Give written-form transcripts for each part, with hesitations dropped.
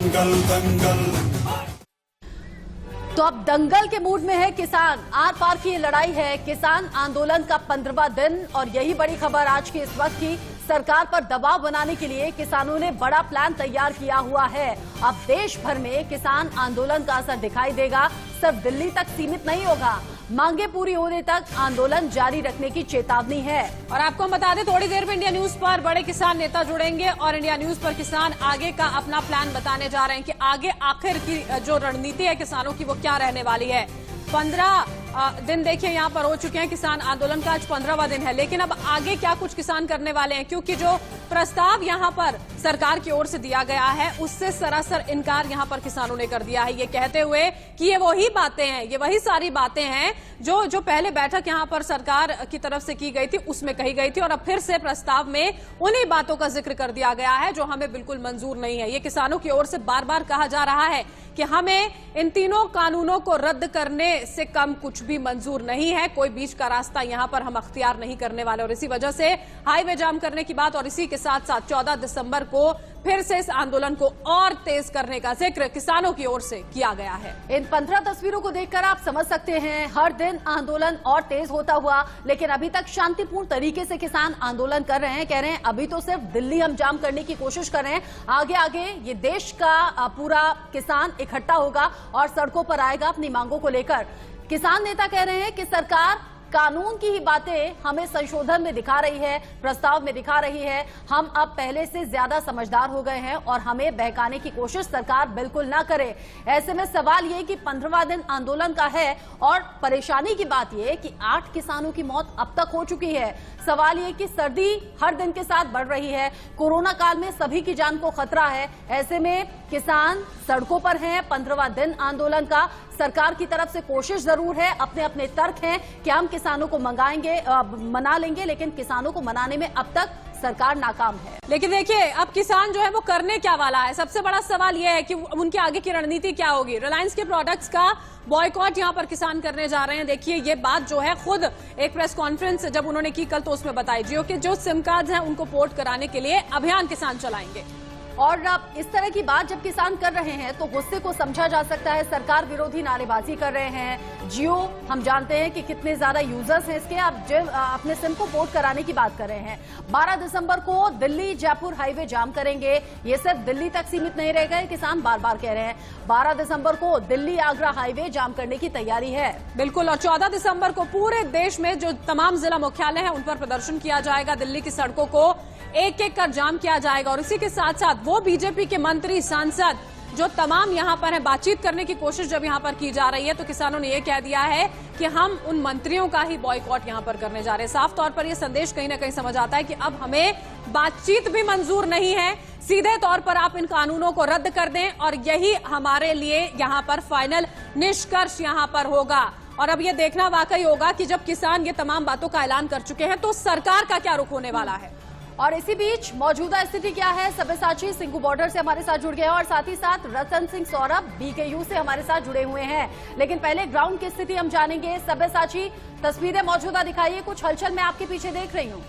दंगल दंगल। तो अब दंगल के मूड में है किसान। आर पार की ये लड़ाई है, किसान आंदोलन का 15वां दिन और यही बड़ी खबर आज की इस वक्त की। सरकार पर दबाव बनाने के लिए किसानों ने बड़ा प्लान तैयार किया हुआ है। अब देश भर में किसान आंदोलन का असर दिखाई देगा, सिर्फ दिल्ली तक सीमित नहीं होगा। मांगे पूरी होने तक आंदोलन जारी रखने की चेतावनी है। और आपको हम बता दें, थोड़ी देर में इंडिया न्यूज पर बड़े किसान नेता जुड़ेंगे और इंडिया न्यूज पर किसान आगे का अपना प्लान बताने जा रहे हैं कि आगे आखिर की जो रणनीति है किसानों की वो क्या रहने वाली है। 15 दिन देखिए यहाँ पर हो चुके हैं किसान आंदोलन का, आज 15वां दिन है, लेकिन अब आगे क्या कुछ किसान करने वाले हैं, क्योंकि जो प्रस्ताव यहाँ पर सरकार की ओर से दिया गया है उससे सरासर इनकार यहाँ पर किसानों ने कर दिया है, ये कहते हुए कि ये वही बातें हैं, ये वही सारी बातें हैं जो पहले बैठक यहाँ पर सरकार की तरफ से की गई थी उसमें कही गई थी, और अब फिर से प्रस्ताव में उन्हीं बातों का जिक्र कर दिया गया है जो हमें बिल्कुल मंजूर नहीं है। ये किसानों की ओर से बार बार कहा जा रहा है कि हमें इन तीनों कानूनों को रद्द करने से कम कुछ भी मंजूर नहीं है, कोई बीच का रास्ता यहां पर हम अख्तियार नहीं करने वाले। और इसी वजह से हाईवे जाम करने की बात और इसी के साथ साथ 14 दिसंबर को फिर से इस आंदोलन को और तेज करने का जिक्र किसानों की ओर से किया गया है। इन 15 तस्वीरों को देखकर आप समझ सकते हैं हर दिन आंदोलन और तेज होता हुआ, लेकिन अभी तक शांतिपूर्ण तरीके से किसान आंदोलन कर रहे हैं। कह रहे हैं अभी तो सिर्फ दिल्ली हम जाम करने की कोशिश कर रहे हैं, आगे आगे ये देश का पूरा किसान इकट्ठा होगा और सड़कों पर आएगा अपनी मांगों को लेकर। किसान नेता कह रहे हैं कि सरकार कानून की ही बातें हमें संशोधन में दिखा रही है, प्रस्ताव में दिखा रही है। हम अब पहले से ज्यादा समझदार हो गए हैं और हमें बहकाने की कोशिश सरकार बिल्कुल ना करे। ऐसे में सवाल ये कि 15वां दिन आंदोलन का है और परेशानी की बात यह कि 8 किसानों की मौत अब तक हो चुकी है। सवाल ये कि सर्दी हर दिन के साथ बढ़ रही है, कोरोना काल में सभी की जान को खतरा है। ऐसे में किसान सड़कों पर हैं। 15वां दिन आंदोलन का सरकार की तरफ से कोशिश जरूर है, अपने अपने तर्क हैं कि हम किसानों को मना लेंगे, लेकिन किसानों को मनाने में अब तक सरकार नाकाम है। लेकिन देखिए अब किसान जो है वो करने क्या वाला है, सबसे बड़ा सवाल यह है कि उनकी आगे की रणनीति क्या होगी। रिलायंस के प्रोडक्ट्स का बॉयकॉट यहां पर किसान करने जा रहे हैं। देखिए ये बात जो है खुद एक प्रेस कॉन्फ्रेंस जब उन्होंने की कल तो उसमें बताई, जियो के जो सिम कार्ड हैं उनको पोर्ट कराने के लिए अभियान किसान चलाएंगे। और अब इस तरह की बात जब किसान कर रहे हैं तो गुस्से को समझा जा सकता है। सरकार विरोधी नारेबाजी कर रहे हैं। जियो हम जानते हैं कि कितने ज्यादा यूजर्स हैं इसके, अब अपने सिम को पोर्ट कराने की बात कर रहे हैं। 12 दिसंबर को दिल्ली जयपुर हाईवे जाम करेंगे। ये सिर्फ दिल्ली तक सीमित नहीं रह गए, किसान बार बार कह रहे हैं। 12 दिसंबर को दिल्ली आगरा हाईवे जाम करने की तैयारी है। बिल्कुल, और 14 दिसंबर को पूरे देश में जो तमाम जिला मुख्यालय हैं उन पर प्रदर्शन किया जाएगा। दिल्ली की सड़कों को एक एक कर जाम किया जाएगा और इसी के साथ साथ वो बीजेपी के मंत्री सांसद जो तमाम यहां पर है, बातचीत करने की कोशिश जब यहां पर की जा रही है तो किसानों ने यह कह दिया है कि हम उन मंत्रियों का ही बॉयकॉट यहां पर करने जा रहे हैं। साफ तौर पर यह संदेश कहीं ना कहीं समझ आता है कि अब हमें बातचीत भी मंजूर नहीं है, सीधे तौर पर आप इन कानूनों को रद्द कर दें और यही हमारे लिए यहां पर फाइनल निष्कर्ष यहां पर होगा। और अब यह देखना वाकई होगा कि जब किसान ये तमाम बातों का ऐलान कर चुके हैं तो सरकार का क्या रुख होने वाला है। और इसी बीच मौजूदा स्थिति क्या है, सब्यसाची सिंघू बॉर्डर से हमारे साथ जुड़ गए हैं और साथ ही साथ रतन सिंह सौरभ बीकेयू से हमारे साथ जुड़े हुए हैं। लेकिन पहले ग्राउंड की स्थिति हम जानेंगे। सब्यसाची, तस्वीरें मौजूदा दिखाइए, कुछ हलचल मैं आपके पीछे देख रही हूँ।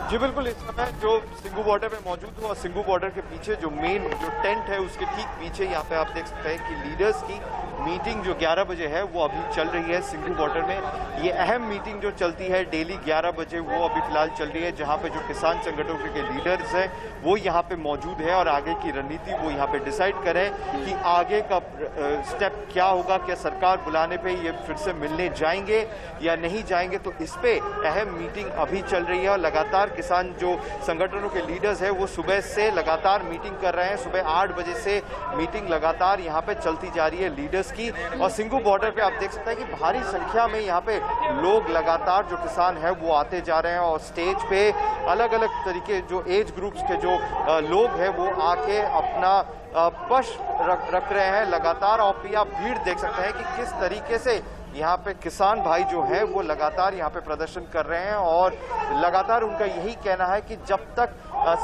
जी बिल्कुल, इस समय जो सिंघू बॉर्डर में मौजूद हूँ और सिंघू बॉर्डर के पीछे जो मेन जो टेंट है उसके ठीक पीछे यहाँ पे आप देख सकते हैं कि लीडर्स की मीटिंग जो 11 बजे है वो अभी चल रही है सिंघू बॉर्डर में। ये अहम मीटिंग जो चलती है डेली 11 बजे वो अभी फिलहाल चल रही है, जहाँ पे जो किसान संगठनों के लीडर्स हैं वो यहाँ पे मौजूद है और आगे की रणनीति वो यहाँ पे डिसाइड करें कि आगे का स्टेप क्या होगा। क्या सरकार बुलाने पे ये फिर से मिलने जाएंगे या नहीं जाएंगे, तो इस पे अहम मीटिंग अभी चल रही है। और लगातार किसान जो संगठनों के लीडर्स हैं वो सुबह से लगातार मीटिंग कर रहे हैं। सुबह 8 बजे से मीटिंग लगातार यहाँ पे चलती जा रही है लीडर्स की। और सिंघू बॉर्डर पे आप देख सकते हैं कि भारी संख्या में यहाँ पे लोग लगातार जो किसान है वो आते जा रहे हैं और स्टेज पे अलग अलग तरीके जो एज ग्रुप्स के जो लोग हैं वो आके अपना पक्ष रख रहे हैं लगातार। और आप भीड़ देख सकते हैं कि किस तरीके से यहाँ पे किसान भाई जो हैं वो लगातार यहाँ पे प्रदर्शन कर रहे हैं और लगातार उनका यही कहना है कि जब तक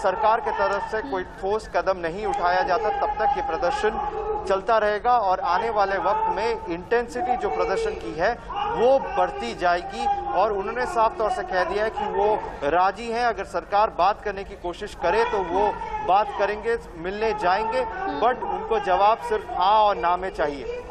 सरकार की तरफ से कोई ठोस कदम नहीं उठाया जाता तब तक ये प्रदर्शन चलता रहेगा और आने वाले वक्त में इंटेंसिटी जो प्रदर्शन की है वो बढ़ती जाएगी। और उन्होंने साफ तौर से कह दिया है कि वो राजी हैं, अगर सरकार बात करने की कोशिश करे तो वो बात करेंगे, मिलने जाएंगे, बट उनको जवाब सिर्फ हाँ और ना में चाहिए।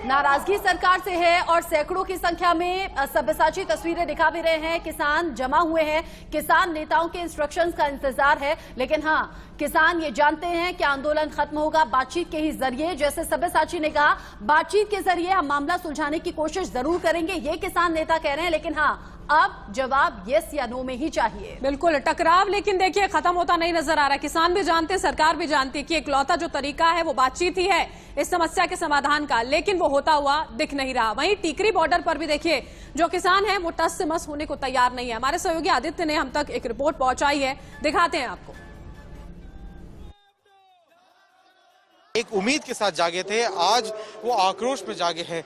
नाराजगी सरकार से है और सैकड़ों की संख्या में सब्यसाची तस्वीरें दिखा भी रहे हैं। किसान जमा हुए हैं, किसान नेताओं के इंस्ट्रक्शंस का इंतजार है, लेकिन हाँ, किसान ये जानते हैं कि आंदोलन खत्म होगा बातचीत के ही जरिए। जैसे सब्यसाची ने कहा, बातचीत के जरिए हम मामला सुलझाने की कोशिश जरूर करेंगे, ये किसान नेता कह रहे हैं, लेकिन हाँ, अब जवाब यस या नो में ही चाहिए। बिल्कुल, टकराव लेकिन देखिए खत्म होता नहीं नजर आ रहा। किसान भी जानते, सरकार भी जानती है कि इकलौता जो तरीका है वो बातचीत ही है इस समस्या के समाधान का, लेकिन वो होता हुआ दिख नहीं रहा। वहीं टीकरी बॉर्डर पर भी देखिए जो किसान है वो टस से मस होने को तैयार नहीं है। हमारे सहयोगी आदित्य ने हम तक एक रिपोर्ट पहुंचाई है, दिखाते हैं आपको। एक उम्मीद के साथ जागे थे, आज वो आक्रोश में जागे हैं।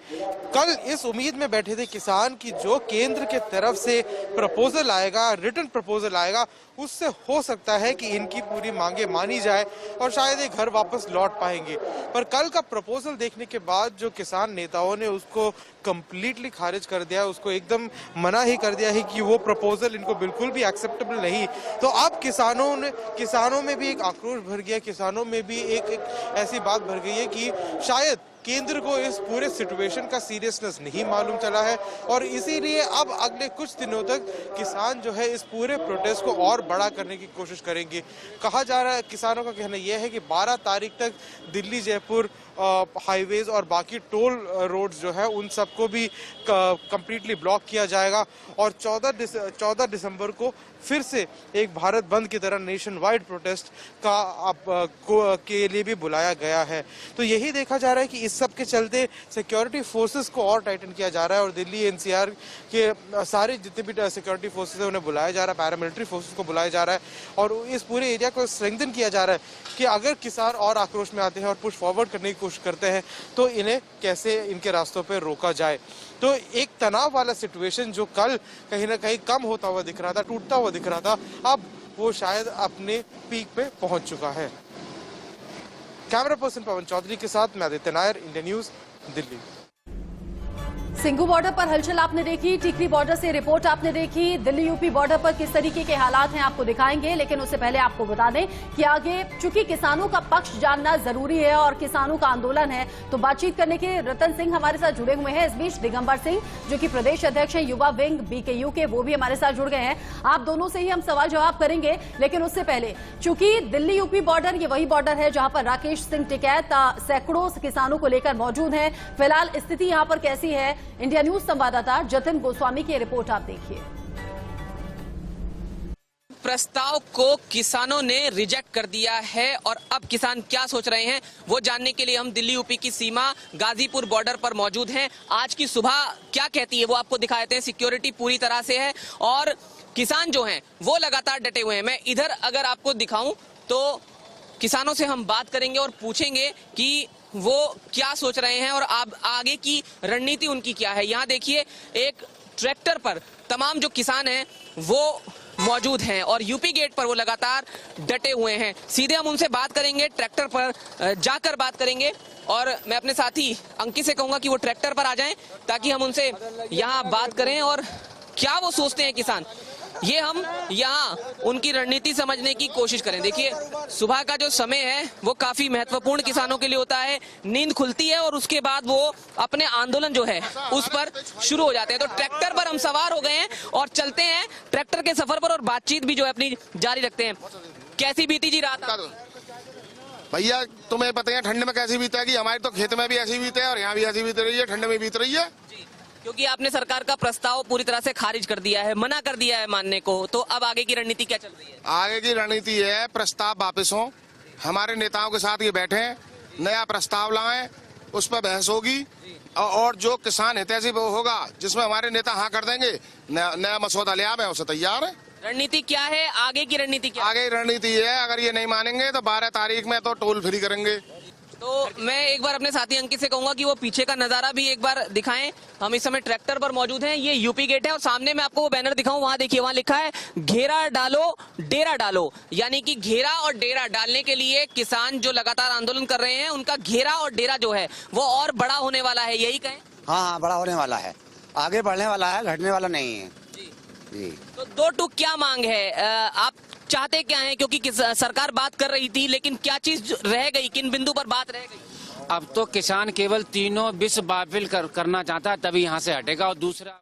कल इस उम्मीद में बैठे थे किसान की जो केंद्र के तरफ से प्रपोजल आएगा, रिटन प्रपोजल आएगा, उससे हो सकता है कि इनकी पूरी मांगे मानी जाए और शायद ये घर वापस लौट पाएंगे। पर कल का प्रपोजल देखने के बाद जो किसान नेताओं ने उसको कंप्लीटली खारिज कर दिया, उसको एकदम मना ही कर दिया है कि वो प्रपोजल इनको बिल्कुल भी एक्सेप्टेबल नहीं। तो अब किसानों में भी एक आक्रोश भर गया, किसानों में भी एक ऐसी बात भर गई है कि शायद केंद्र को इस पूरे सिचुएशन का सीरियसनेस नहीं मालूम चला है और इसीलिए अब अगले कुछ दिनों तक किसान जो है इस पूरे प्रोटेस्ट को और बड़ा करने की कोशिश करेंगे। कहा जा रहा है, किसानों का कहना यह है कि 12 तारीख तक दिल्ली जयपुर हाईवेज और बाकी टोल रोड्स जो है उन सबको भी कंप्लीटली ब्लॉक किया जाएगा और 14 दिसंबर को फिर से एक भारत बंद की तरह नेशन वाइड प्रोटेस्ट के लिए भी बुलाया गया है। तो यही देखा जा रहा है कि इस सब के चलते सिक्योरिटी फोर्सेस को और टाइटन किया जा रहा है और दिल्ली एनसीआर के सारे जितने भी सिक्योरिटी फोर्सेस है उन्हें बुलाया जा रहा है, पैरामिलिट्री फोर्सेस को बुलाया जा रहा है और इस पूरे एरिया को स्ट्रेंथन किया जा रहा है कि अगर किसान और आक्रोश में आते हैं और पुश फॉरवर्ड करने की कोशिश करते हैं तो इन्हें कैसे इनके रास्तों पर रोका जाए। तो एक तनाव वाला सिचुएशन जो कल कहीं ना कहीं कम होता हुआ दिख रहा था, टूटता हुआ दिख रहा था, अब वो शायद अपने पीक पे पहुंच चुका है। कैमरा पर्सन पवन चौधरी के साथ मैं Aditya Nair, India news, Delhi. Singhu border पर हलचल आपने देखी, टीकरी बॉर्डर से रिपोर्ट आपने देखी, दिल्ली यूपी बॉर्डर पर किस तरीके के हालात हैं आपको दिखाएंगे, लेकिन उससे पहले आपको बता दें कि आगे चूंकि किसानों का पक्ष जानना जरूरी है और किसानों का आंदोलन है, तो बातचीत करने के रतन सिंह हमारे साथ जुड़े हुए हैं। इस बीच दिगंबर सिंह जो कि प्रदेश अध्यक्ष हैं युवा विंग BKU के, वो भी हमारे साथ जुड़ गए हैं। आप दोनों से ही हम सवाल जवाब करेंगे, लेकिन उससे पहले चूंकि दिल्ली यूपी बॉर्डर ये वही बॉर्डर है जहां पर राकेश सिंह टिकैत सैकड़ों किसानों को लेकर मौजूद है। फिलहाल स्थिति यहां पर कैसी है, इंडिया न्यूज संवाददाता जतिन गोस्वामी की रिपोर्ट आप देखिए। प्रस्ताव को किसानों ने रिजेक्ट कर दिया है और अब किसान क्या सोच रहे हैं वो जानने के लिए हम दिल्ली यूपी की सीमा गाजीपुर बॉर्डर पर मौजूद हैं। आज की सुबह क्या कहती है वो आपको दिखा देते हैं। सिक्योरिटी पूरी तरह से है और किसान जो हैं वो लगातार डटे हुए हैं। मैं इधर अगर आपको दिखाऊं तो किसानों से हम बात करेंगे और पूछेंगे कि वो क्या सोच रहे हैं और अब आगे की रणनीति उनकी क्या है। यहाँ देखिए एक ट्रैक्टर पर तमाम जो किसान हैं वो मौजूद हैं और यूपी गेट पर वो लगातार डटे हुए हैं। सीधे हम उनसे बात करेंगे, ट्रैक्टर पर जाकर बात करेंगे और मैं अपने साथी अंकित से कहूंगा कि वो ट्रैक्टर पर आ जाएं ताकि हम उनसे यहाँ बात करें और क्या वो सोचते हैं किसान, ये हम यहाँ उनकी रणनीति समझने की कोशिश करें। देखिए सुबह का जो समय है वो काफी महत्वपूर्ण किसानों के लिए होता है। नींद खुलती है और उसके बाद वो अपने आंदोलन जो है उस पर शुरू हो जाते हैं। तो ट्रैक्टर पर हम सवार हो गए हैं और चलते हैं ट्रैक्टर के सफर पर और बातचीत भी जो है अपनी जारी रखते हैं। कैसी बीती जी रात? भैया तुम्हें पता है ठंड में कैसी बीता है कि हमारे तो खेत में भी ऐसी बीते है और यहाँ भी ऐसी बीत रही है, ठंड में बीत रही है। क्योंकि आपने सरकार का प्रस्ताव पूरी तरह से खारिज कर दिया है, मना कर दिया है मानने को, तो अब आगे की रणनीति क्या चल रही है? आगे की रणनीति है प्रस्ताव वापस हो, हमारे नेताओं के साथ ये बैठे, नया प्रस्ताव लाएं, उस पर बहस होगी और जो किसान हितैषी वो होगा जिसमें हमारे नेता हाँ कर देंगे, नया मसौदा ले आवे, उसे तैयार है। रणनीति क्या है? आगे की रणनीति क्या? आगे रणनीति है अगर ये नहीं मानेंगे तो 12 तारीख में तो टोल फ्री करेंगे। तो मैं एक बार अपने साथी अंकित से कहूंगा कि वो पीछे का नजारा भी एक बार दिखाएं। हम इस समय ट्रैक्टर पर मौजूद हैं, ये यूपी गेट है और सामने मैं आपको वो बैनर दिखाऊं, वहां देखिए, वहां लिखा है घेरा डालो डेरा डालो, यानी कि घेरा और डेरा डालने के लिए किसान जो लगातार आंदोलन कर रहे हैं उनका घेरा और डेरा जो है वो और बड़ा होने वाला है, यही कहें? हाँ, बड़ा होने वाला है, आगे बढ़ने वाला है, घटने वाला नहीं है जी। तो दो टूक क्या मांग है, आप चाहते क्या हैं? क्योंकि सरकार बात कर रही थी, लेकिन क्या चीज रह गई, किन बिंदु पर बात रह गई? अब तो किसान केवल तीनों विश्व बातिल करना चाहता है, तभी यहाँ से हटेगा। और दूसरा,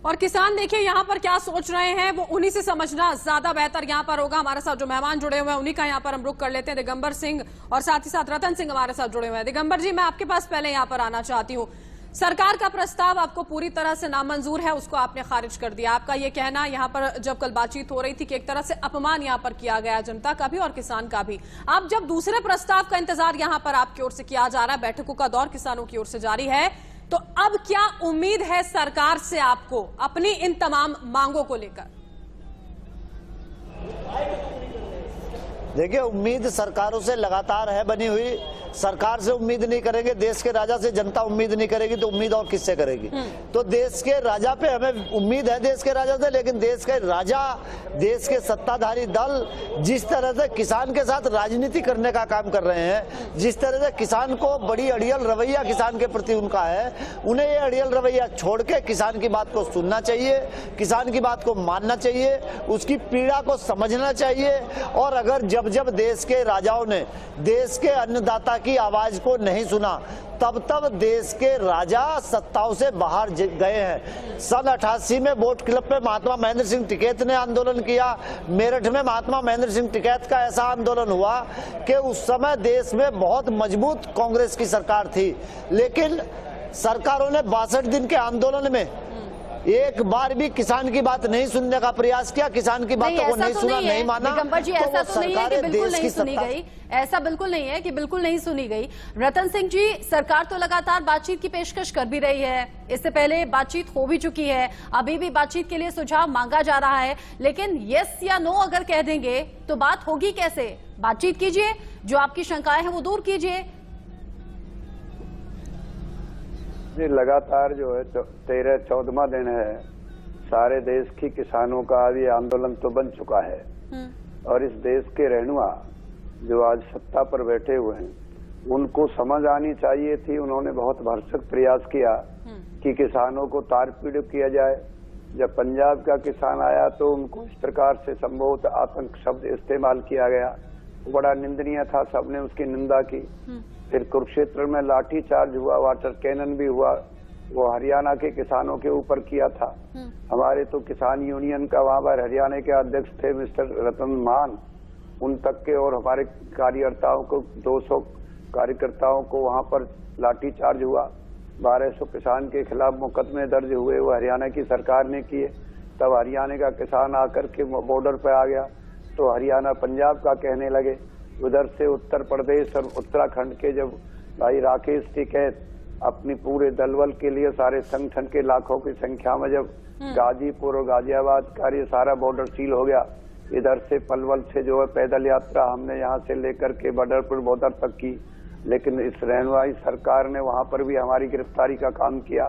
और किसान देखिए यहाँ पर क्या सोच रहे हैं वो उन्हीं से समझना ज्यादा बेहतर यहाँ पर होगा। हमारे साथ जो मेहमान जुड़े हुए हैं उन्हीं का यहाँ पर हम रुख कर लेते हैं। दिगंबर सिंह और साथ ही साथ रतन सिंह हमारे साथ जुड़े हुए हैं। दिगंबर जी, मैं आपके पास पहले यहाँ पर आना चाहती हूँ। सरकार का प्रस्ताव आपको पूरी तरह से नामंजूर है, उसको आपने खारिज कर दिया। आपका ये कहना यहाँ पर जब कल बातचीत हो रही थी कि एक तरह से अपमान यहाँ पर किया गया, जनता का भी और किसान का भी। अब जब दूसरे प्रस्ताव का इंतजार यहाँ पर आपकी ओर से किया जा रहा है, बैठकों का दौर किसानों की ओर से जारी है, तो अब क्या उम्मीद है सरकार से आपको अपनी इन तमाम मांगों को लेकर? देखिए, उम्मीद सरकारों से लगातार है बनी हुई। सरकार से उम्मीद नहीं करेंगे, देश के राजा से जनता उम्मीद नहीं करेगी, तो उम्मीद और किससे करेगी? तो देश के राजा पे हमें उम्मीद है, देश के राजा से, लेकिन देश के राजा, देश के सत्ताधारी दल जिस तरह से किसान के साथ राजनीति करने का काम कर रहे हैं, जिस तरह से किसान को बड़ी अड़ियल रवैया किसान के प्रति उनका है, उन्हें ये अड़ियल रवैया छोड़ के किसान की बात को सुनना चाहिए, किसान की बात को मानना चाहिए, उसकी पीड़ा को समझना चाहिए। और अगर जब जब देश के राजाओं ने देश के अन्नदाता की आवाज को नहीं सुना, तब तब देश के राजा सत्ताओं से बाहर गए हैं। सन 88 में बोट क्लब पे महात्मा महेंद्र सिंह टिकैत ने आंदोलन किया। मेरठ में महात्मा महेंद्र सिंह टिकैत का ऐसा आंदोलन हुआ कि उस समय देश में बहुत मजबूत कांग्रेस की सरकार थी, लेकिन सरकारों ने 62 दिन के आंदोलन में एक बार भी किसान की बात नहीं सुनने का प्रयास किया, किसान की बातों को नहीं सुना, नहीं माना। दिगंबर जी, ऐसा तो नहीं है कि बिल्कुल नहीं सुनी गई, ऐसा बिल्कुल नहीं है कि बिल्कुल नहीं सुनी गई। रतन सिंह जी, सरकार तो लगातार बातचीत की पेशकश कर भी रही है, इससे पहले बातचीत हो भी चुकी है, अभी भी बातचीत के लिए सुझाव मांगा जा रहा है, लेकिन यस या नो अगर कह देंगे तो बात होगी कैसे? बातचीत कीजिए, जो आपकी शंकाएं हैं वो दूर कीजिए। जी, लगातार जो है 13-14वां दिन है, सारे देश की किसानों का ये आंदोलन तो बन चुका है। और इस देश के रहनुमा जो आज सत्ता पर बैठे हुए हैं, उनको समझ आनी चाहिए थी। उन्होंने बहुत भरसक प्रयास किया कि किसानों को तार-पीड़ किया जाए। जब पंजाब का किसान आया तो उनको इस प्रकार से संभवत आतंक शब्द इस्तेमाल किया गया, बड़ा निंदनीय था, सबने उसकी निंदा की। फिर कुरुक्षेत्र में लाठी चार्ज हुआ, वाटर कैनन भी हुआ, वो हरियाणा के किसानों के ऊपर किया था। हमारे तो किसान यूनियन का वहां पर हरियाणा के अध्यक्ष थे मिस्टर रतन मान, उन तक के और हमारे कार्यकर्ताओं को 200 कार्यकर्ताओं को वहां पर लाठी चार्ज हुआ। 1200 किसान के खिलाफ मुकदमे दर्ज हुए, वो हरियाणा की सरकार ने किए। तब हरियाणा का किसान आकर के बॉर्डर पे आ गया तो हरियाणा पंजाब का कहने लगे। उधर से उत्तर प्रदेश और उत्तराखंड के जब भाई राकेश टिकैत अपनी पूरे दलबल के लिए सारे संगठन के लाखों की संख्या में जब गाजीपुर और गाजियाबाद का ये सारा बॉर्डर सील हो गया, इधर से पलवल से जो है पैदल यात्रा हमने यहाँ से लेकर के बॉर्डर बॉर्डर तक की, लेकिन इस रहनुमाई सरकार ने वहाँ पर भी हमारी गिरफ्तारी का काम किया।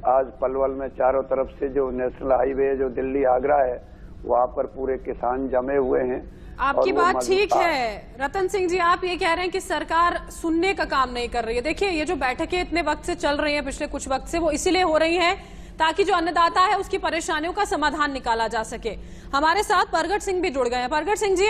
आज पलवल में चारों तरफ से जो नेशनल हाईवे जो दिल्ली आगरा है, वहाँ पर पूरे किसान जमे हुए हैं। आपकी बात ठीक है रतन सिंह जी, आप ये कह रहे हैं कि सरकार सुनने का काम नहीं कर रही है। देखिए, ये जो बैठकें इतने वक्त से चल रही हैं, पिछले कुछ वक्त से, वो इसीलिए हो रही हैं ताकि जो अन्नदाता है उसकी परेशानियों का समाधान निकाला जा सके। हमारे साथ परगट सिंह भी जुड़ गए हैं। परगट सिंह जी,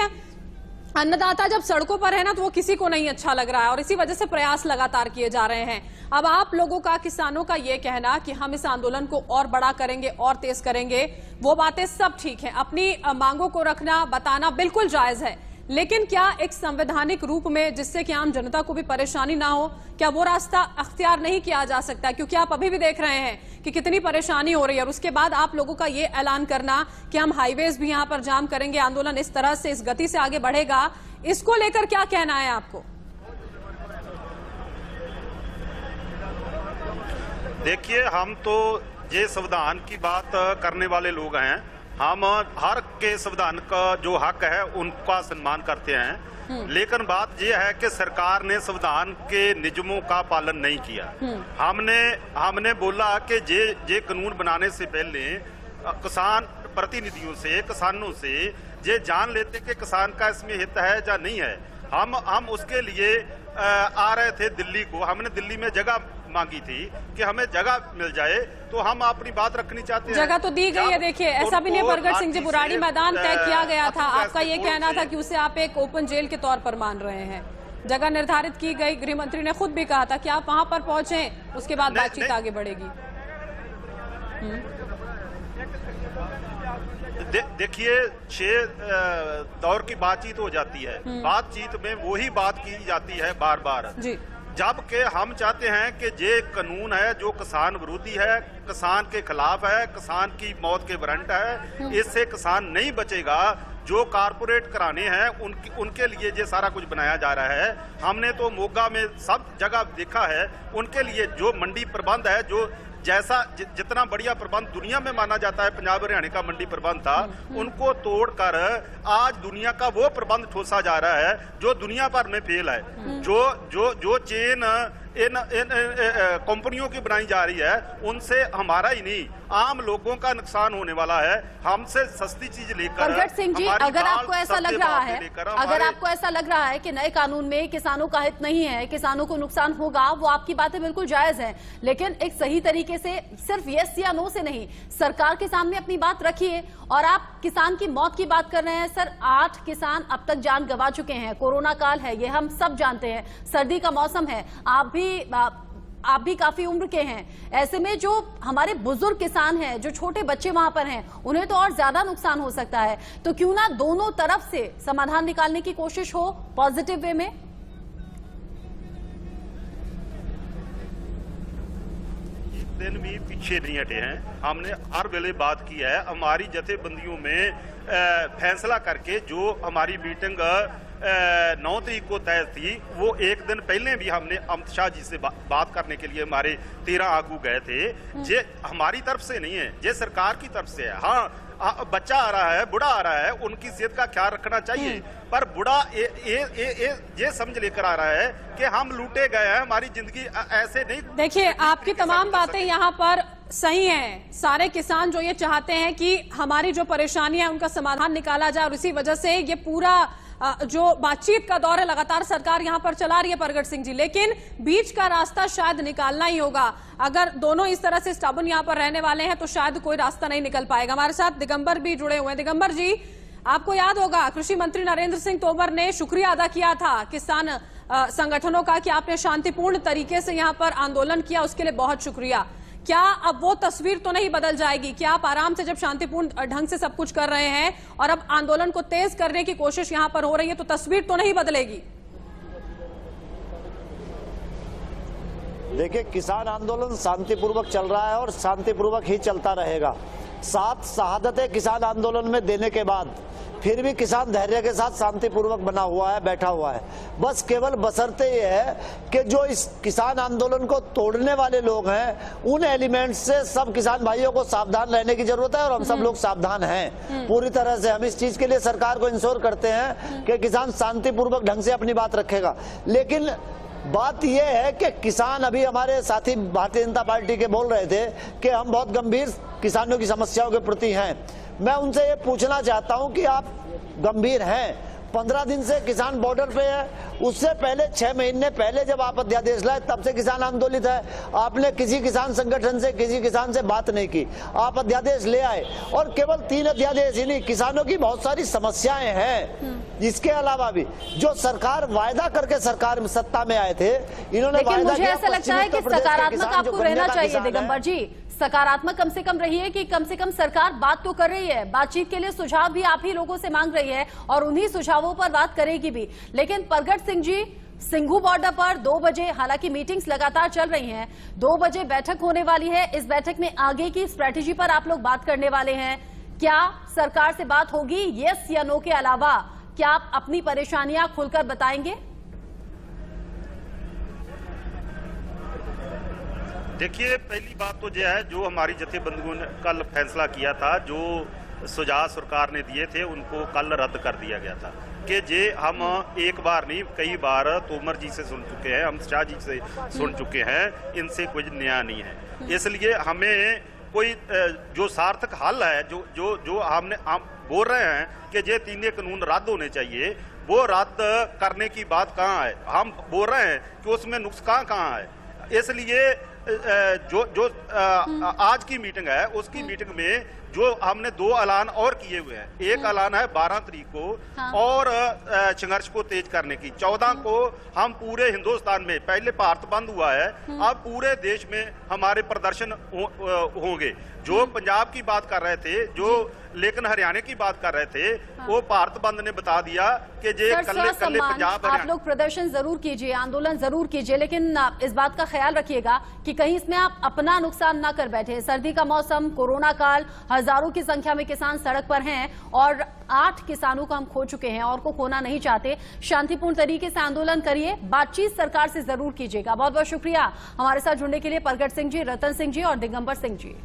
अन्नदाता जब सड़कों पर है ना, तो वो किसी को नहीं अच्छा लग रहा है और इसी वजह से प्रयास लगातार किए जा रहे हैं। अब आप लोगों का, किसानों का ये कहना कि हम इस आंदोलन को और बड़ा करेंगे और तेज करेंगे, वो बातें सब ठीक है, अपनी मांगों को रखना, बताना बिल्कुल जायज है, लेकिन क्या एक संवैधानिक रूप में जिससे कि आम जनता को भी परेशानी ना हो, क्या वो रास्ता अख्तियार नहीं किया जा सकता? क्योंकि आप अभी भी देख रहे हैं कि कितनी परेशानी हो रही है और उसके बाद आप लोगों का ये ऐलान करना कि हम हाईवेज भी यहां पर जाम करेंगे, आंदोलन इस तरह से, इस गति से आगे बढ़ेगा, इसको लेकर क्या कहना है आपको? देखिए, हम तो ये संविधान की बात करने वाले लोग हैं। हम हर उनके संविधान का जो हक है उनका सम्मान करते हैं, लेकिन बात यह है कि सरकार ने संविधान के नियमों का पालन नहीं किया। हमने बोला कि ये कानून बनाने से पहले किसान प्रतिनिधियों से, किसानों से ये जान लेते कि किसान का इसमें हित है या नहीं है। हम उसके लिए आ रहे थे दिल्ली को, हमने दिल्ली में जगह मांगी थी कि हमें जगह मिल जाए, तो हम अपनी बात रखनी चाहते हैं। जगह तो दी गई है, देखिए ऐसा भी नहीं प्रगट सिंह जी, बुराड़ी मैदान तय किया गया था, आपका ये कहना था कि उसे आप एक ओपन जेल के तौर पर मान रहे हैं। जगह निर्धारित की गई, गृह मंत्री ने खुद भी कहा था कि आप वहां पर पहुंचे, उसके बाद बातचीत आगे बढ़ेगी। देखिए 6 दौर की बातचीत हो जाती है, बातचीत में वही बात की जाती है बार बार, जबकि हम चाहते हैं कि ये कानून है जो किसान विरोधी है, किसान के खिलाफ है, किसान की मौत के वारंट है, इससे किसान नहीं बचेगा। जो कारपोरेट घराने हैं उनके लिए ये सारा कुछ बनाया जा रहा है। हमने तो मोगा में सब जगह देखा है, उनके लिए जो मंडी प्रबंध है, जो जैसा जितना बढ़िया प्रबंध दुनिया में माना जाता है, पंजाब हरियाणा का मंडी प्रबंध था, उनको तोड़कर आज दुनिया का वो प्रबंध ठोसा जा रहा है जो दुनिया भर में फेल है। जो चेन इन कंपनियों की बनाई जा रही है, उनसे हमारा ही नहीं आम लोगों का नुकसान होने वाला है। हमसे सस्ती चीज लेकर, प्रगट सिंह जी, अगर आपको ऐसा लग रहा है कि नए कानून में किसानों का हित नहीं है, किसानों को नुकसान होगा, वो आपकी बातें बिल्कुल जायज हैं, लेकिन एक सही तरीके से सिर्फ यस या नो से नहीं, सरकार के सामने अपनी बात रखिए। और आप किसान की मौत की बात कर रहे हैं सर, 8 किसान अब तक जान गंवा चुके हैं, कोरोना काल है, ये हम सब जानते हैं, सर्दी का मौसम है, आप भी काफी उम्र के हैं, ऐसे में जो हमारे बुजुर्ग किसान हैं, जो छोटे बच्चे वहां पर हैं, उन्हें तो और ज्यादा नुकसान हो सकता है। तो क्यों ना दोनों तरफ से समाधान निकालने की कोशिश हो पॉजिटिव वे में। दिन भी पीछे नहीं हटे हैं, हमने हर वेले बात की है। हमारी जथेबंदियों में फैसला करके जो हमारी मीटिंग 9 तारीख को तय थी, वो एक दिन पहले भी हमने अमित शाह जी से बात करने के लिए हमारे 13 आगू गए थे। ये हमारी तरफ से नहीं है, ये सरकार की तरफ से है। हाँ, बच्चा आ रहा है, बुढ़ा आ रहा है, उनकी सेहत का ख्याल रखना चाहिए, पर बुढ़ा ये समझ लेकर आ रहा है कि हम लूटे गए हैं, हमारी जिंदगी ऐसे नहीं। देखिए आपकी तमाम बातें यहाँ पर सही हैं, सारे किसान जो ये चाहते हैं कि हमारी जो परेशानियां उनका समाधान निकाला जाए, और इसी वजह से ये पूरा जो बातचीत का दौर है लगातार सरकार यहां पर चला रही है प्रगट सिंह जी, लेकिन बीच का रास्ता शायद निकालना ही होगा। अगर दोनों इस तरह से स्टबन यहां पर रहने वाले हैं तो शायद कोई रास्ता नहीं निकल पाएगा। हमारे साथ दिगंबर भी जुड़े हुए हैं। दिगंबर जी, आपको याद होगा कृषि मंत्री नरेंद्र सिंह तोमर ने शुक्रिया अदा किया था किसान संगठनों का कि आपने शांतिपूर्ण तरीके से यहां पर आंदोलन किया, उसके लिए बहुत शुक्रिया। क्या अब वो तस्वीर तो नहीं बदल जाएगी? क्या आप आराम से जब शांतिपूर्ण ढंग से सब कुछ कर रहे हैं और अब आंदोलन को तेज करने की कोशिश यहां पर हो रही है, तो तस्वीर तो नहीं बदलेगी? देखिए, किसान आंदोलन शांतिपूर्वक चल रहा है और शांतिपूर्वक ही चलता रहेगा। 7 शहादतें किसान आंदोलन में देने के बाद फिर भी किसान धैर्य के साथ शांतिपूर्वक बना हुआ है, बैठा हुआ है। बस केवल बशर्ते ये है कि जो इस किसान आंदोलन को तोड़ने वाले लोग हैं, उन एलिमेंट्स से सब किसान भाइयों को सावधान रहने की जरूरत है, और हम सब लोग सावधान हैं पूरी तरह से। हम इस चीज के लिए सरकार को इंश्योर करते हैं कि किसान शांतिपूर्वक ढंग से अपनी बात रखेगा। लेकिन बात यह है कि किसान, अभी हमारे साथी भारतीय जनता पार्टी के बोल रहे थे कि हम बहुत गंभीर किसानों की समस्याओं के प्रति हैं। मैं उनसे ये पूछना चाहता हूं कि आप गंभीर हैं? 15 दिन से किसान बॉर्डर पे है, उससे पहले 6 महीने पहले जब आप अध्यादेश लाए तब से किसान आंदोलित है। आपने किसी किसान संगठन से, किसी किसान से बात नहीं की, आप अध्यादेश ले आए, और केवल 3 अध्यादेश ही नहीं, किसानों की बहुत सारी समस्याएं हैं। इसके अलावा भी जो सरकार वायदा करके सरकार में सत्ता में आए थे, इन्होंने लेकिन मुझे ऐसा लगता है कि सकारात्मक आपको रहना चाहिए दिगंबर जी, सकारात्मक कम से कम रहिए कि कम से कम सरकार बात तो कर रही है, बातचीत के लिए सुझाव भी आप ही लोगों से मांग रही है और उन्हीं सुझावों पर बात करेगी भी। लेकिन प्रगट सिंह जी, सिंघू बॉर्डर पर 2 बजे, हालांकि मीटिंग्स लगातार चल रही हैं, 2 बजे बैठक होने वाली है। इस बैठक में आगे की स्ट्रेटेजी पर आप लोग बात करने वाले हैं। क्या सरकार से बात होगी? यस या नो के अलावा क्या आप अपनी परेशानियां खुलकर बताएंगे? देखिए, पहली बात तो यह है, जो हमारी जथेबंदियों ने कल फैसला किया था, जो सुझाव सरकार ने दिए थे उनको कल रद्द कर दिया गया था कि जे हम एक बार नहीं कई बार तोमर जी से सुन चुके हैं, अमित शाह जी से सुन चुके हैं, इनसे कुछ नया नहीं है। इसलिए हमें कोई जो सार्थक हल है जो हम बोल रहे हैं कि जे तीनों कानून रद्द होने चाहिए, वो रद्द करने की बात कहाँ है? हम बोल रहे हैं कि उसमें नुकसान कहाँ है। इसलिए जो आज की मीटिंग है उसकी मीटिंग में जो हमने 2 ऐलान और किए हुए हैं। एक ऐलान है 12 तारीख को और संघर्ष को तेज करने की, 14 को हम पूरे हिंदुस्तान में, पहले भारत बंद हुआ है, अब पूरे देश में हमारे प्रदर्शन होंगे। जो पंजाब की बात कर रहे थे, लेकिन हरियाणा की बात कर रहे थे, वो भारत बंद ने बता दिया कि जे कल्ले पंजाब आप लोग प्रदर्शन जरूर कीजिए, आंदोलन जरूर कीजिए, लेकिन इस बात का ख्याल रखिएगा कि कहीं इसमें आप अपना नुकसान ना कर बैठे। सर्दी का मौसम, कोरोना काल, हजारों की संख्या में किसान सड़क पर हैं और 8 किसानों को हम खो चुके हैं और को खोना नहीं चाहते। शांतिपूर्ण तरीके से आंदोलन करिए, बातचीत सरकार से जरूर कीजिएगा। बहुत बहुत शुक्रिया हमारे साथ जुड़ने के लिए प्रगट सिंह जी, रतन सिंह जी और दिगंबर सिंह जी।